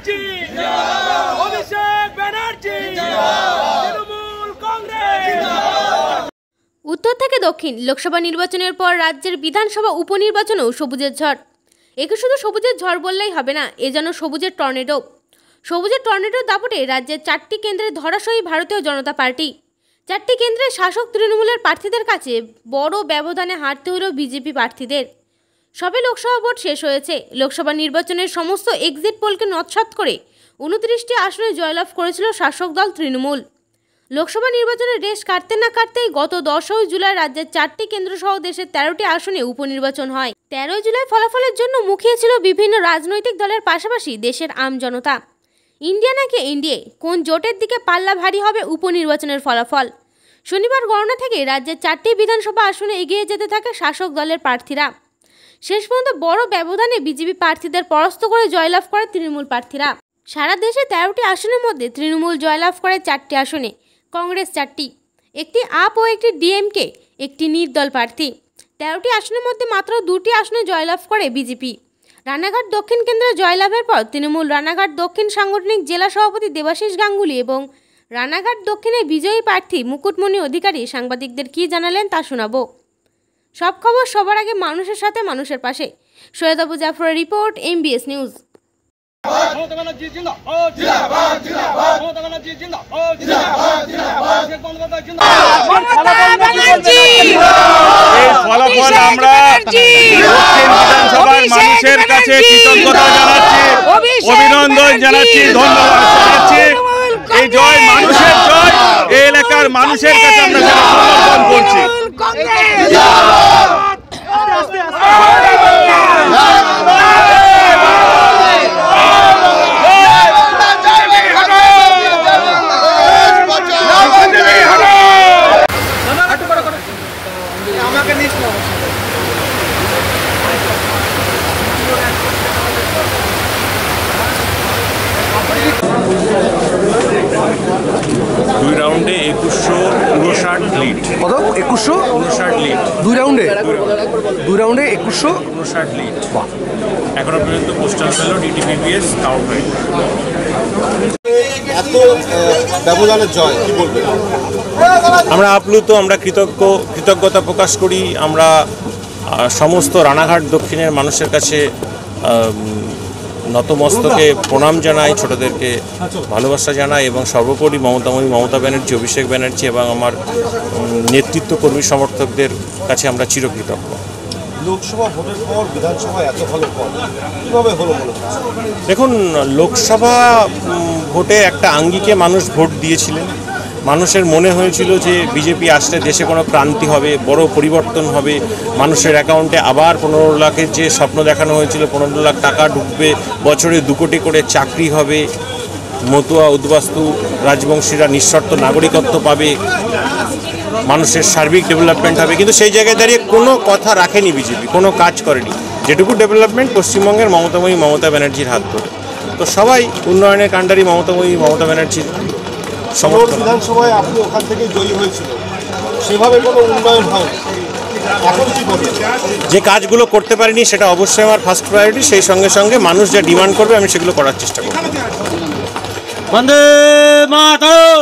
ব্যানার্জি অভিষেক ব্যানার্জি তৃণমূল কংগ্রেস। উত্তর থেকে দক্ষিণ লোকসভা নির্বাচনের পর রাজ্যের বিধানসভা উপনির্বাচনেও সবুজের ঝড়। একে শুধু সবুজের ঝড় বললেই হবে না, এ যেন সবুজের টর্নেডো। সবুজের টর্নেডোর দাপটে রাজ্যের 4টি কেন্দ্রে ধরাশয়ী ভারতীয় জনতা পার্টি। 4টি কেন্দ্রে শাসক তৃণমূলের প্রার্থীদের কাছে বড় ব্যবধানে হারতে হলো বিজেপি প্রার্থীদের। সবে লোকসভা ভোট শেষ হয়েছে। লোকসভা নির্বাচনের সমস্ত এক্সিট পোলকে নস্যাৎ করে 29টি আসনে জয়লাভ করেছিল শাসক দল তৃণমূল। লোকসভা নির্বাচনের রেশ কাটতে না কাটতেই গত 10 জুলাই রাজ্যের 4টি কেন্দ্র সহ দেশের 13টি আসনে উপনির্বাচন হয়। 13 জুলাই ফলাফলের জন্য মুখিয়ে ছিল বিভিন্ন রাজনৈতিক দলের পাশাপাশি দেশের আম জনতা। ইন্ডিয়া নাকি এনডিএ, কোন জোটের দিকে পাল্লা ভারী হবে উপনির্বাচনের ফলাফল। শনিবার গণনা থেকে রাজ্যের 4টি বিধানসভা আসনে এগিয়ে যেতে থাকে শাসক দলের প্রার্থীরা। শেষ পর্যন্ত বড় ব্যবধানে বিজেপি প্রার্থীদের পরাস্ত করে জয়লাভ করে তৃণমূল প্রার্থীরা। সারা দেশে 13টি আসনের মধ্যে তৃণমূল জয়লাভ করে 4টি আসনে, কংগ্রেস 4টি, একটি আপ ও একটি ডিএমকে, একটি নির্দল প্রার্থী। 13টি আসনের মধ্যে মাত্র 2টি আসনে জয়লাভ করে বিজেপি। রানাঘাট দক্ষিণ কেন্দ্রে জয়লাভের পর তৃণমূল রানাঘাট দক্ষিণ সাংগঠনিক জেলা সভাপতি দেবাশিস গাঙ্গুলি এবং রানাঘাট দক্ষিণের বিজয়ী প্রার্থী মুকুটমণি অধিকারী সাংবাদিকদের কী জানালেন তা শোনাবো। সব খবর সবার আগে মানুষের সাথে, মানুষের পাশে। সৈয়দ আবু জাফরের রিপোর্ট, MBS নিউজ। ফলাফল আমরা দক্ষিণ বিধানসভার মানুষের কাছে কৃতজ্ঞতা জানাচ্ছি, অভিনন্দন জানাচ্ছি, ধন্যবাদ জানাচ্ছি। এই জয় মানুষের জয়, এই এলাকার মানুষের কাছে আমরা সমর্পণ করছি। দুই রাউন্ডে 2159 লিড। কত? 2159 লিড। দুই রাউন্ডে 2159 লিড। এখনো পর্যন্ত পোস্টাল ব্যালট DTPBS কাউন্ট হয়নি। এত ব্যবধানের জয় কি বলবেন? আমরা আপ্লুত, আমরা কৃতজ্ঞতা প্রকাশ করি। আমরা সমস্ত রানাঘাট দক্ষিণের মানুষের কাছে নতমস্তকে প্রণাম জানাই, ছোটদেরকে ভালোবাসা জানাই এবং সর্বোপরি মমতা ব্যানার্জি, অভিষেক ব্যানার্জি এবং আমার নেতৃত্ব কর্মী সমর্থকদের কাছে আমরা চিরকৃতজ্ঞ। লোকসভা ভোটের পর বিধানসভা এত ভালো ফল কীভাবে হলো মনে হচ্ছে? দেখুন, লোকসভা ভোটে একটা আঙ্গিকে মানুষ ভোট দিয়েছিলেন। মানুষের মনে হয়েছিল যে বিজেপি আসলে দেশে কোনো ক্রান্তি হবে, বড় পরিবর্তন হবে, মানুষের অ্যাকাউন্টে আবার 15 লাখের যে স্বপ্ন দেখানো হয়েছিল, 15 লাখ টাকা ঢুকবে, বছরে 2 কোটি করে চাকরি হবে, মতুয়া উদ্বাস্তু রাজবংশীরা নিঃশর্ত নাগরিকত্ব পাবে, মানুষের সার্বিক ডেভেলপমেন্ট হবে। কিন্তু সেই জায়গায় দাঁড়িয়ে কোনো কথা রাখেনি বিজেপি, কোনো কাজ করেনি। যেটুকু ডেভেলপমেন্ট পশ্চিমবঙ্গের মমতা ব্যানার্জির হাত ধরে। তো সবাই উন্নয়নের কাণ্ডারি মমতা ব্যানার্জির সমর্থন। বিধানসভায় আপনি ওখান থেকে জয়ী হয়েছিল, সেভাবে কোনো উন্নয়ন হয়নি, এখন কি করবেন? যে কাজগুলো করতে পারিনি সেটা অবশ্যই আমার ফার্স্ট প্রায়োরিটি। সেই সঙ্গে সঙ্গে মানুষ যা ডিমান্ড করবে আমি সেগুলো করার চেষ্টা করব। বন্দে মাতরম।